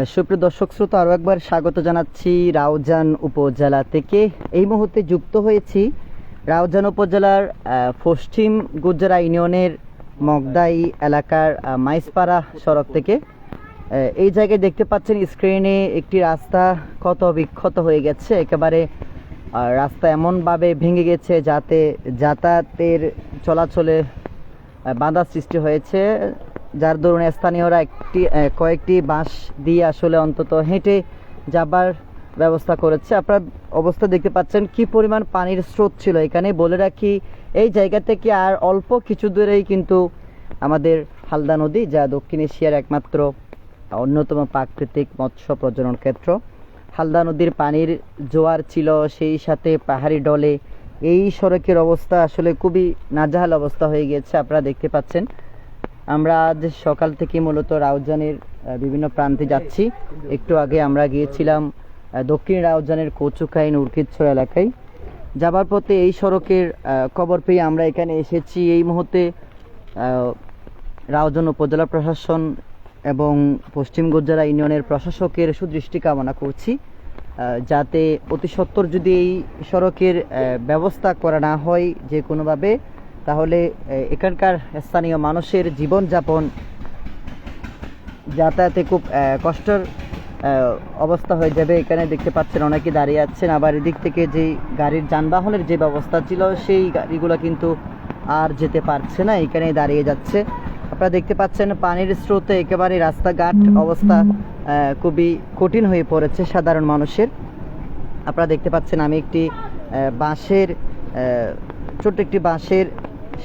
সুপ্রিয় দর্শক শ্রোতা, আরও একবার স্বাগত জানাচ্ছি রাউজান উপজেলা থেকে। এই মুহূর্তে যুক্ত হয়েছি রাউজান উপজেলার পশ্চিম গুজরা ইউনিয়নের মগদাই এলাকার মাইসপাড়া সড়ক থেকে। এই জায়গায় দেখতে পাচ্ছেন স্ক্রিনে একটি রাস্তা কত বিক্ষত হয়ে গেছে, একেবারে রাস্তা এমনভাবে ভেঙে গেছে যাতে যাতায়াতের চলাচলে বাধা সৃষ্টি হয়েছে, যার দরুন স্থানীয়রা কয়েকটি বাঁশ দিয়ে আসলে অন্তত হেঁটে যাবার ব্যবস্থা করেছে। আপনারা অবস্থা দেখতে পাচ্ছেন কি পরিমাণ পানির স্রোত ছিল এখানে। বলে রাখি, এই জায়গা থেকে আর অল্প কিছু দূরেই কিন্তু আমাদের হালদা নদী, যা দক্ষিণ এশিয়ার একমাত্র অন্যতম প্রাকৃতিক মৎস্য প্রজনন ক্ষেত্র। হালদা নদীর পানির জোয়ার ছিল, সেই সাথে পাহাড়ি ঢলে এই সড়কের অবস্থা আসলে খুবই নাজেহাল অবস্থা হয়ে গিয়েছে। আপনারা দেখতে পাচ্ছেন আমরা আজ সকাল থেকে মূলত রাউজানের বিভিন্ন প্রান্তে যাচ্ছি। একটু আগে আমরা গিয়েছিলাম দক্ষিণ রাউজানের কচুখাইন উর্কিদছড়া এলাকায়। যাবার পথে এই সড়কের খবর পেয়ে আমরা এখানে এসেছি। এই মুহূর্তে রাউজান উপজেলা প্রশাসন এবং পশ্চিম গুজরা ইউনিয়নের প্রশাসকের সুদৃষ্টি কামনা করছি, যাতে অতি সত্বর যদি এই সড়কের ব্যবস্থা করা না হয় যে কোনোভাবে, তাহলে এখানকার স্থানীয় মানুষের জীবনযাপন যাতায়াতে খুব কষ্টের অবস্থা হয়ে যাবে। এখানে দেখতে পাচ্ছেন অনেকে দাঁড়িয়ে আছেন, আবার এদিক থেকে যেই গাড়ির যানবাহনের যে ব্যবস্থা ছিল সেই গাড়িগুলো কিন্তু আর যেতে পারছে না, এখানে দাঁড়িয়ে যাচ্ছে। আপনারা দেখতে পাচ্ছেন পানির স্রোতে একেবারে রাস্তাঘাট অবস্থা খুবই কঠিন হয়ে পড়েছে সাধারণ মানুষের। আপনারা দেখতে পাচ্ছেন আমি একটি বাঁশের ছোট্ট একটি বাঁশের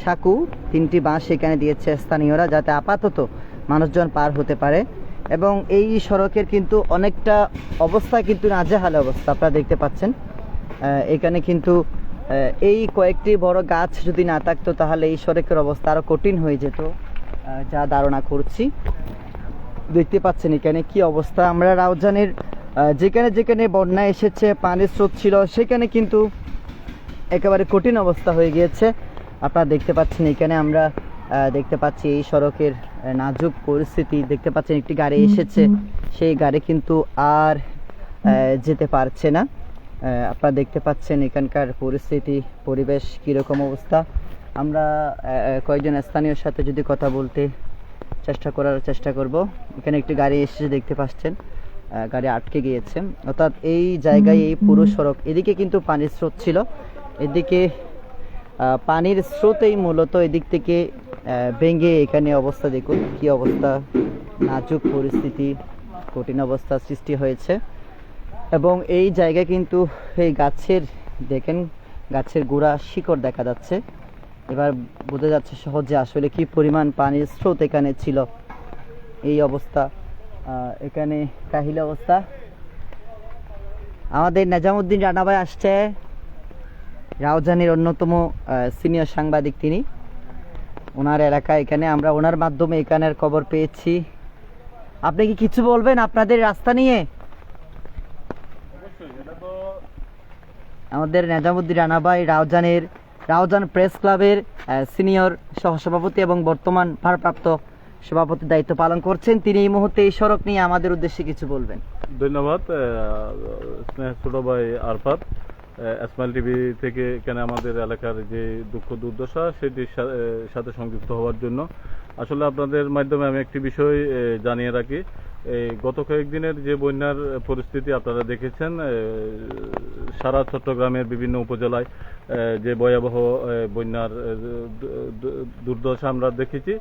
সাঁকু, 3টি বাঁশ এখানে দিয়েছে স্থানীয়রা, যাতে আপাতত মানুষজন পার হতে পারে। এবং এই সড়কের কিন্তু অনেকটা অবস্থা কিন্তু নাজেহাল অবস্থা। আপনারা দেখতে পাচ্ছেন এখানে কিন্তু এই কয়েকটি বড় গাছ যদি না থাকতো তাহলে এই সড়কের অবস্থা আরও কঠিন হয়ে যেত, যা ধারণা করছি। দেখতে পাচ্ছেন এখানে কি অবস্থা। আমরা রাউজানের যেখানে যেখানে বন্যা এসেছে, পানির স্রোত ছিল, সেখানে কিন্তু একেবারে কঠিন অবস্থা হয়ে গিয়েছে। আপনারা দেখতে পাচ্ছেন এখানে আমরা দেখতে পাচ্ছি এই সড়কের নাজুক পরিস্থিতি। দেখতে পাচ্ছেন একটি গাড়ি এসেছে, সেই গাড়ি কিন্তু আর যেতে পারছে না। আপনারা দেখতে পাচ্ছেন এখানকার পরিস্থিতি, পরিবেশ কীরকম অবস্থা। আমরা কয়েকজন স্থানীয়র সাথে যদি কথা বলতে চেষ্টা করব। এখানে একটি গাড়ি এসেছে, দেখতে পাচ্ছেন গাড়ি আটকে গিয়েছে। অর্থাৎ এই জায়গায় এই পুরো সড়ক, এদিকে কিন্তু পানির স্রোত ছিল, এদিকে পানির স্রোতেই মূলত এদিক থেকে ভেঙে এখানে অবস্থা দেখুন কি অবস্থা, নাজুক পরিস্থিতি, কঠিন অবস্থা সৃষ্টি হয়েছে। এবং এই জায়গায় কিন্তু এই গাছের দেখেন, গাছের গোড়া শিকড় দেখা যাচ্ছে। এবার বোঝা যাচ্ছে সহজে আসলে কি পরিমাণ পানির স্রোত এখানে ছিল। এই অবস্থা, এখানে কাহিল অবস্থা। আমাদের নেজামুদ্দিন রানা ভাই আসছে, রাউজানের অন্যতম সিনিয়র সাংবাদিক তিনি। ওনার এলাকা এখানে, আমরা ওনার মাধ্যমে এখানের খবর পেয়েছি। আপনি কি কিছু বলবেন আপনাদের রাস্তা নিয়ে? আমাদের নেজামুদ্দিন রানা ভাই রাউজান প্রেস ক্লাবের সিনিয়র সহসভাপতি এবং বর্তমান ভারপ্রাপ্ত সভাপতির দায়িত্ব পালন করছেন। তিনি এই মুহূর্তে এই সড়ক নিয়ে আমাদের উদ্দেশ্যে কিছু বলবেন। ধন্যবাদ ছোট ভাই আরফাত, স্মাইল টিভি থেকে এখানে আমাদের এলাকার যে দুঃখ দুর্দশা সেটির সাথে সংযুক্ত হওয়ার জন্য। আসলে আপনাদের মাধ্যমে আমি একটি বিষয় জানিয়ে রাখি। গত কয়েকদিনের যে বন্যার পরিস্থিতি আপনারা দেখেছেন, সারা চট্টগ্রামের বিভিন্ন উপজেলায় যে ভয়াবহ বন্যার দুর্দশা আমরা দেখেছি,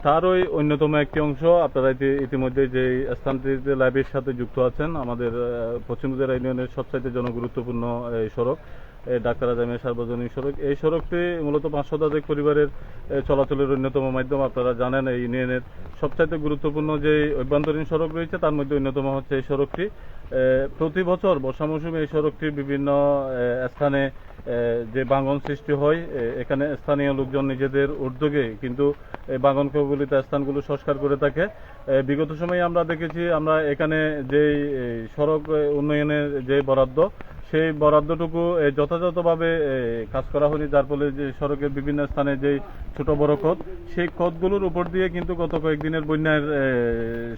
তারই অন্যতম একটি অংশ আপনারা ইতিমধ্যে যে স্থানটিতে লাইভের সাথে যুক্ত আছেন, আমাদের পশ্চিম গুজরা ইউনিয়নের সবচাইতে জনগুরুত্বপূর্ণ এই সড়ক, ডাক্তার আজমের সার্বজনীন সড়ক। এই সড়কটি মূলত 5 শতাধিক পরিবারের চলাচলের অন্যতম মাধ্যম। আপনারা জানেন এই ইউনিয়নের সবচাইতে গুরুত্বপূর্ণ যে অভ্যন্তরীণ সড়ক রয়েছে তার মধ্যে অন্যতম হচ্ছে এই সড়কটি। প্রতি বছর বর্ষা মৌসুমে এই সড়কটি বিভিন্ন স্থানে যে ভাঙন সৃষ্টি হয়, এখানে স্থানীয় লোকজন নিজেদের উদ্যোগে কিন্তু ভাঙন কবলিত স্থানগুলো সংস্কার করে থাকে। বিগত সময়ে আমরা দেখেছি, আমরা এখানে যে সড়ক উন্নয়নের যে বরাদ্দ সেই বরাদ্দটুকু যথাযথভাবে কাজ করা হয়নি, যার ফলে যে সড়কের বিভিন্ন স্থানে যে ছোট বড় খাদ, সেই খাদগুলোর উপর দিয়ে কিন্তু গত কয়েকদিনের বন্যার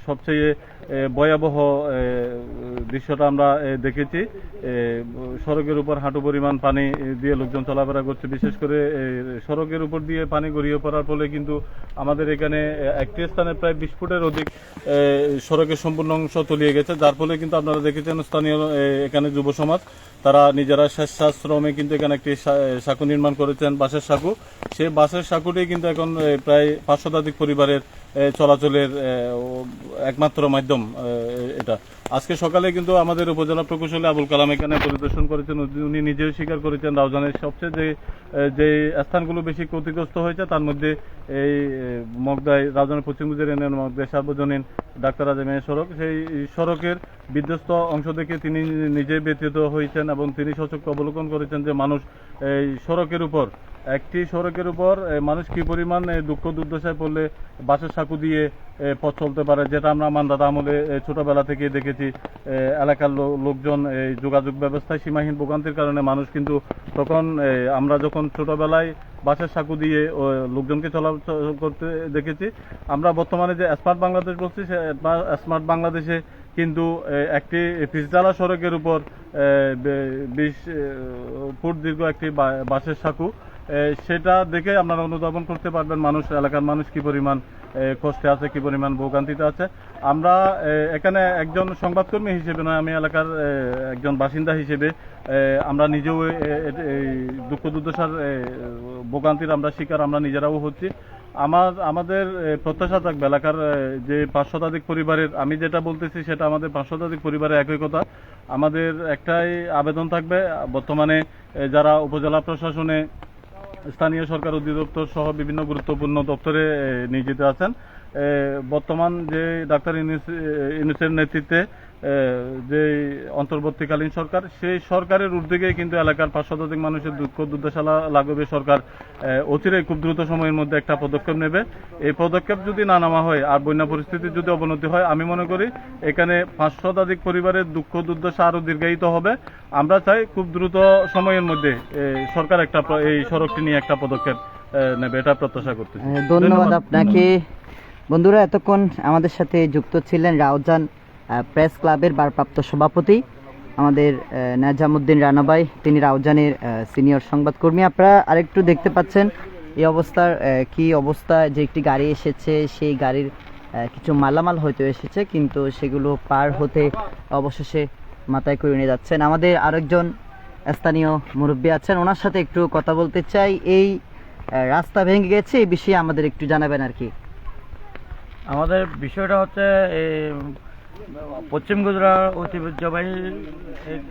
সবচেয়ে ভয়াবহ দৃশ্যটা আমরা দেখেছি। সড়কের উপর হাঁটু পরিমাণ পানি দিয়ে লোকজন চলাফেরা করছে। বিশেষ করে সড়কের উপর দিয়ে পানি গড়িয়ে পড়ার ফলে কিন্তু আমাদের এখানে একটি স্থানে প্রায় 20 ফুটের অধিক সড়কের সম্পূর্ণ অংশ তলিয়ে গেছে, যার ফলে কিন্তু আপনারা দেখেছেন স্থানীয় এখানে যুব সমাজ তারা নিজেরা স্বেচ্ছাশ্রমে কিন্তু এখানে একটি সাঁকো নির্মাণ করেছেন, বাঁশের সাঁকো। সেই বাঁশের সাঁকোটি কিন্তু এখন প্রায় 500 শতাধিক পরিবারের চলাচলের একমাত্র মাধ্যম এটা। আজকে সকালে কিন্তু আমাদের উপজেলা প্রকৌশলী আবুল কালাম এখানে পরিদর্শন করেছেন। উনি নিজেও স্বীকার করেছেন রাউজানের সবচেয়ে যে স্থানগুলো বেশি ক্ষতিগ্রস্ত হয়েছে তার মধ্যে এই মগদাই, রাউজানের পশ্চিম গুজের ইউনিয়ন মগদাই সার্বজনীন ডাক্তার আজমের সড়ক, সেই সড়কের বিধ্বস্ত অংশ দেখে তিনি নিজে ব্যথিত হয়েছেন এবং তিনি সচক্ষে অবলোকন করেছেন যে মানুষ এই সড়কের উপর, একটি সড়কের উপর মানুষ কি পরিমাণ দুঃখ দুর্দশায় পড়লে বাসের সাঁকো দিয়ে পথ চলতে পারে, যেটা আমরা মানদাদা আমলে ছোটবেলা থেকে দেখেছি। এলাকার লোকজন এই যোগাযোগ ব্যবস্থায় সীমাহীন ভোগান্তির কারণে মানুষ কিন্তু তখন আমরা যখন ছোটবেলায় বাসের সাঁকো দিয়ে লোকজনকে চলাচল করতে দেখেছি। আমরা বর্তমানে যে স্মার্ট বাংলাদেশ বলছি, সে স্মার্ট বাংলাদেশে কিন্তু একটি পিচঢালা সড়কের উপর 20 ফুট দীর্ঘ একটি বাসের সাঁকো, সেটা দেখে আপনারা অনুধাবন করতে পারবেন মানুষ, এলাকার মানুষ কি পরিমাণ কষ্টে আছে, কি পরিমাণ ভোগান্তিতে আছে। আমরা এখানে একজন সংবাদকর্মী হিসেবে নয়, আমি এলাকার একজন বাসিন্দা হিসেবে আমরা নিজেও এই দুঃখ দুর্দশার ভোগান্তির আমরা শিকার, আমরা নিজেরাও হচ্ছি। আমাদের প্রত্যাশা থাকবে এলাকার যে 500 শতাধিক পরিবারের, আমি যেটা বলতেছি সেটা আমাদের 500 শতাধিক পরিবারের একই কথা। আমাদের একটাই আবেদন থাকবে, বর্তমানে যারা উপজেলা প্রশাসনে, স্থানীয় সরকার অধিদপ্তর সহ বিভিন্ন গুরুত্বপূর্ণ দপ্তরে নিয়োজিত আছেন, বর্তমান যে ডাক্তার ইউনূসের নেতৃত্বে যে অন্তর্বর্তীকালীন সরকার, সেই সরকারের উদ্যোগে কিন্তু এলাকার 500 শতাধিক মানুষের দুঃখ দুর্দশা লাঘবে সরকার অচিরেই খুব দ্রুত সময়ের মধ্যে একটা পদক্ষেপ নেবে। এই পদক্ষেপ যদি না নেওয়া হয় আর বন্যা পরিস্থিতির যদি অবনতি হয়, আমি মনে করি এখানে 500 শতাধিক পরিবারের দুঃখ দুর্দশা আরো দীর্ঘায়িত হবে। আমরা চাই খুব দ্রুত সময়ের মধ্যে সরকার একটা এই সড়কটি নিয়ে একটা পদক্ষেপ নেবে, এটা প্রত্যাশা করতেছি। ধন্যবাদ আপনাকে। বন্ধুরা, এতক্ষণ আমাদের সাথে যুক্ত ছিলেন রাউজান প্রেস ক্লাবের ভারপ্রাপ্ত সভাপতি আমাদের নাজামুদ্দিন রানা ভাই, তিনি রাউজানের সিনিয়র সংবাদকর্মী। আপনারা আরেকটু দেখতে পাচ্ছেন এই অবস্থার কি অবস্থা, যে একটি গাড়ি এসেছে, সেই গাড়ির কিছু মালামাল হয়তো এসেছে, কিন্তু সেগুলো পার হতে অবশেষে মাথায় করে নিয়ে যাচ্ছেন। আমাদের আরেকজন স্থানীয় মুরব্বী আছেন, ওনার সাথে একটু কথা বলতে চাই। এই রাস্তা ভেঙে গেছে, এই বিষয়ে আমাদের একটু জানাবেন আর কি। আমাদের বিষয়টা হচ্ছে পশ্চিম গুজরাট ঐতিহ্যবাহী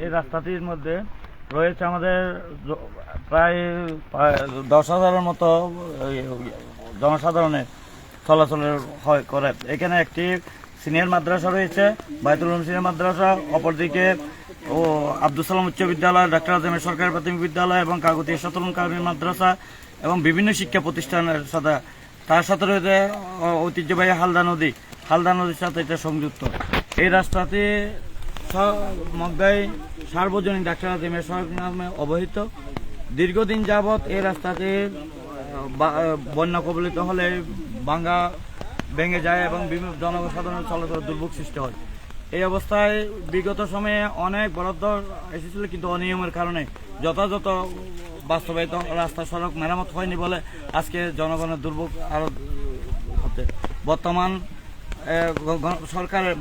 এই রাস্তাটির মধ্যে রয়েছে আমাদের প্রায় 10,000-এর মতো জনসাধারণের চলাচলের করে। এখানে একটি সিনিয়র মাদ্রাসা রয়েছে, বায়তুল উলুম সিনিয়র মাদ্রাসা, অপরদিকে আব্দুল সালাম উচ্চ বিদ্যালয়, ডাক্তার আজমের সরকারি প্রাথমিক বিদ্যালয় এবং কাগতি ইরশাদুল কামিল মাদ্রাসা এবং বিভিন্ন শিক্ষা প্রতিষ্ঠানের সাথে, তার সাথে রয়েছে ঐতিহ্যবাহী হালদা নদীর সাথে এটা সংযুক্ত। এই রাস্তাটি মগদাই সার্বজনীন ডাক্তার আজমের সড়ক নামে অবহিত। দীর্ঘদিন যাবৎ এই রাস্তাটির বন্যা কবলিত হলে ভেঙে যায় এবং বিভিন্ন জনসাধারণের চলাচল দুর্ভোগ সৃষ্টি হয়। এই অবস্থায় বিগত সময়ে অনেক বরাদ্দ এসেছিল, কিন্তু অনিয়মের কারণে যথাযথ বাস্তবায়িত রাস্তা সড়ক মেরামত হয়নি বলে আজকে জনগণের দুর্ভোগ আরো হচ্ছে। বর্তমান সরকারের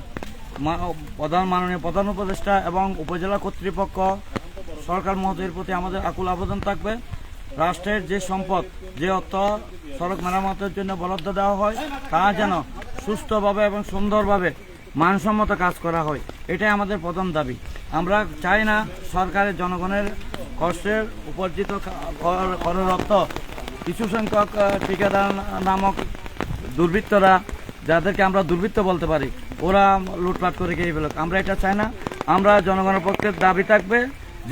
মাননীয় প্রধান উপদেষ্টা এবং উপজেলা কর্তৃপক্ষ, সরকার মহোদয়ের প্রতি আমাদের আকুল আবেদন থাকবে, রাষ্ট্রের যে সম্পদ, যে অর্থ সড়ক মেরামতের জন্য বরাদ্দ দেওয়া হয়, তা যেন সুস্থভাবে এবং সুন্দরভাবে মানসম্মত কাজ করা হয়, এটাই আমাদের প্রধান দাবি। আমরা চাই না সরকারের জনগণের কষ্টের উপার্জিত করের অর্থ কিছু সংখ্যক ঠিকাদার নামক দুর্বৃত্তরা, যাদেরকে আমরা দুর্বৃত্ত বলতে পারি, ওরা লুটপাট করে খেয়ে ফেলুক। আমরা এটা চাই না। আমরা জনগণের পক্ষে দাবি থাকবে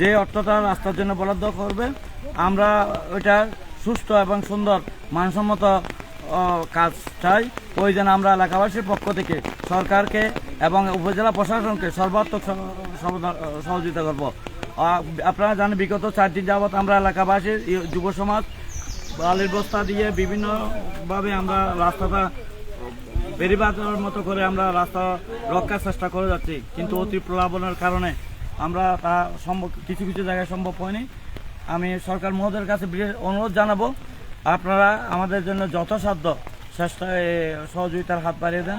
যে অর্থটা রাস্তার জন্য বরাদ্দ করবে, আমরা ওইটা সুস্থ এবং সুন্দর মানসম্মত কাজ চাই। ওই জন্য আমরা এলাকাবাসীর পক্ষ থেকে সরকারকে এবং উপজেলা প্রশাসনকে সর্বাত্মক সহযোগিতা করব। আপনারা জানেন বিগত 4 দিন যাবৎ আমরা এলাকাবাসী যুব সমাজ বালির বস্তা দিয়ে বিভিন্নভাবে আমরা রাস্তাটা বেরিবাদের মতো করে আমরা রাস্তা রক্ষার চেষ্টা করে যাচ্ছি, কিন্তু অতি প্লাবনের কারণে আমরা তা সম্ভব কিছু কিছু জায়গায় সম্ভব হয়নি। আমি সরকার মহোদয়ের কাছে বিশেষ অনুরোধ জানাবো, আপনারা আমাদের জন্য যথাসাধ্য চেষ্টা সহযোগিতার হাত বাড়িয়ে দেন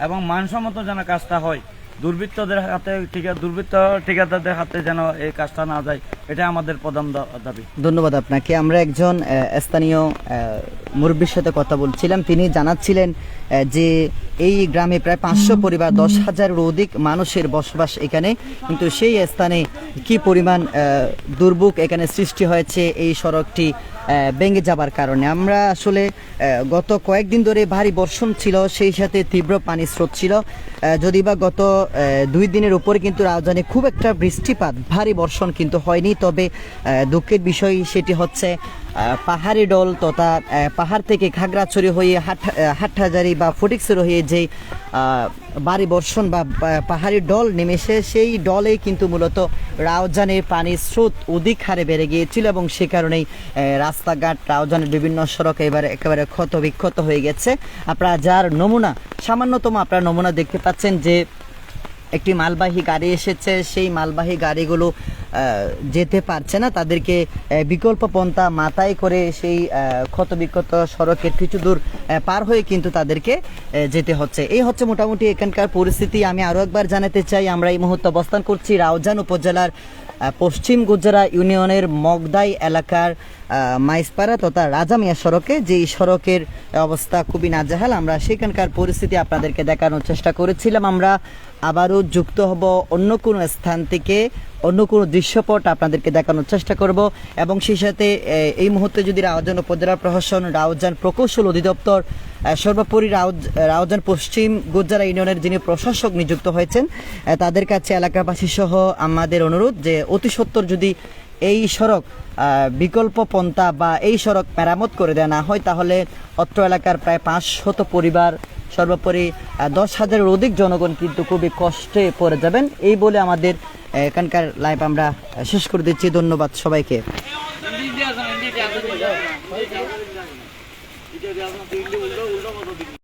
এবং মানসম্মত যেন কাজটা হয়, দুর্বৃত্তদের হাতে ঠিকাদারদের হাতে যেন এই কাজটা না যায়, এটা আমাদের প্রধান দাবি। ধন্যবাদ আপনাকে। আমরা একজন স্থানীয় মুরব্বীর সাথে কথা বলছিলাম, তিনি জানাচ্ছিলেন যে এই গ্রামে প্রায় 500 পরিবার, 10,000-এর অধিক মানুষের বসবাস এখানে, কিন্তু সেই স্থানে কি পরিমাণ দুর্ভোগ এখানে সৃষ্টি হয়েছে এই সড়কটি ভেঙে যাবার কারণে। আমরা আসলে গত কয়েকদিন ধরে ভারী বর্ষণ ছিল, সেই সাথে তীব্র পানি স্রোত ছিল, যদি বা গত 2 দিনের উপরে কিন্তু রাজধানী খুব একটা বৃষ্টিপাত, ভারী বর্ষণ কিন্তু হয়নি। তবে দুঃখের বিষয় সেটি হচ্ছে পাহাড়ি ডল তথা পাহাড় থেকে খাগড়াছড়ি হয়ে হাটহাজারী বা ফটিকছড়ি হয়ে যে ভারী বর্ষণ বা পাহাড়ি ডল নেমেছে, সেই ডলে কিন্তু মূলত রাউজানের পানির স্রোত অধিক হারে বেড়ে গিয়েছিল এবং সে কারণেই রাস্তাঘাট রাউজানের বিভিন্ন সড়ক একেবারে ক্ষত বিক্ষত হয়ে গেছে। আপনারা যার নমুনা, সামান্যতম আপনারা নমুনা দেখতে পাচ্ছেন যে একটি মালবাহী গাড়ি এসেছে, সেই মালবাহী গাড়িগুলো যেতে পারছে না, তাদেরকে বিকল্প পন্থা মাথায় করে সেই ক্ষতবিক্ষত সড়কের কিছু দূর পার হয়ে কিন্তু তাদেরকে যেতে হচ্ছে। এই হচ্ছে মোটামুটি এখানকার পরিস্থিতি। আমি আরও একবার জানাতে চাই, আমরা এই মুহূর্তে অবস্থান করছি রাউজান উপজেলার পশ্চিম গুজরা ইউনিয়নের মগদাই এলাকার মাইসপাড়া তথা রাজামিয়া সড়কে, যেই সড়কের অবস্থা খুবই নাজেহাল। আমরা সেখানকার পরিস্থিতি আপনাদেরকে দেখানোর চেষ্টা করেছিলাম। আমরা আবারও যুক্ত হব অন্য কোনো স্থান থেকে, অন্য কোনো দৃশ্যপট আপনাদেরকে দেখানোর চেষ্টা করব এবং সেই সাথে এই মুহূর্তে যদি রাউজান উপজেলা প্রশাসন, রাউজান প্রকৌশল অধিদপ্তর, সর্বোপরি রাউজান পশ্চিম গুজরা ইউনিয়নের যিনি প্রশাসক নিযুক্ত হয়েছেন, তাদের কাছে এলাকাবাসী সহ আমাদের অনুরোধ যে অতি সত্বর যদি এই সড়ক বিকল্প পন্থা বা এই সড়ক মেরামত করে দেওয়া না হয়, তাহলে অত্র এলাকার প্রায় 500 পরিবার, সর্বোপরি 10,000-এর অধিক জনগণ কিন্তু খুবই কষ্টে পড়ে যাবেন। এই বলে আমাদের এখানকার লাইভ আমরা শেষ করে দিচ্ছি। ধন্যবাদ সবাইকে।